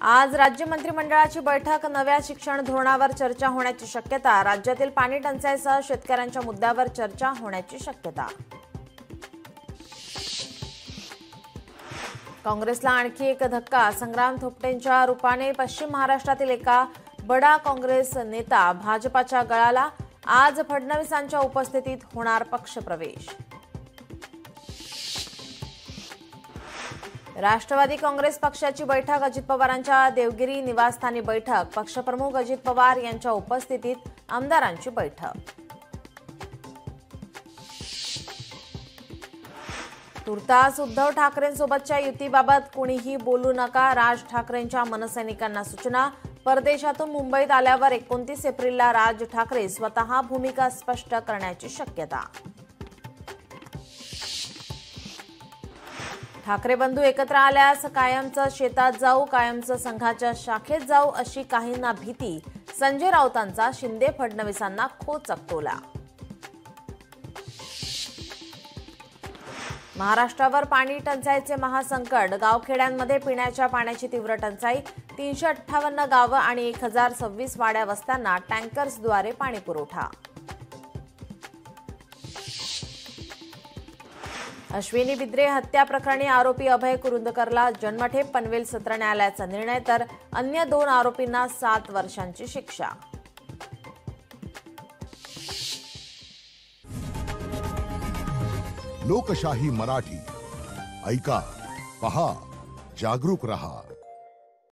आज राज्य मंत्रिमंडळाची बैठक, नव्या शिक्षण धोरणावर चर्चा होण्याची शक्यता। राज्यातील पाणी टंचाईसह शेतकऱ्यांच्या मुद्द्यावर चर्चा होण्याची शक्यता। काँग्रेसला आणखी एक धक्का, संग्राम थोपटेंच्या रूपाने पश्चिम महाराष्ट्रातील एका बडा काँग्रेस नेता भाजपाच्या गळाला। आज फडणवीसांच्या उपस्थितीत होणार पक्षप्रवेश। राष्ट्रवादी काँग्रेस पक्षाची बैठक, अजित पवारांच्या देवगिरी निवासस्थानी बैठक। पक्षप्रमुख अजित पवार यांच्या उपस्थितीत आमदारांची बैठक। तुर्तास उद्धव ठाकरेंसोबतच्या युतीबाबत कुणीही बोलू नका, राज ठाकरेंच्या मनसैनिकांना सूचना। परदेशातून मुंबईत आल्यावर 29 एप्रिलला राज ठाकरे स्वतः भूमिका स्पष्ट करण्याची शक्यता। ठाकरे बंधू एकत्र आल्यास कायमचं शेतात जाऊ, कायमचं संघाच्या शाखेत जाऊ अशी काहींना भीती। संजय राऊतांचा शिंदे फडणवीसांना खोचक टोला। महाराष्ट्रावर पाणी टंचाईचे महासंकट, गावखेड्यांमध्ये पिण्याच्या पाण्याची तीव्र टंचाई। 358 गावं आणि 1026 वाड्या वस्त्यांना टँकर्सद्वारे पाणी पुरवठा। अश्विनी बिद्रे हत्या प्रकरणी आरोपी अभय कुरुंदकरला जन्मठेप, पनवेल सत्र न्यायालयाचा निर्णय, तर अन्य 2 आरोपींना 7 वर्षांची शिक्षा। लोकशाही मराठी ऐका, पहा, जागरूक रहा।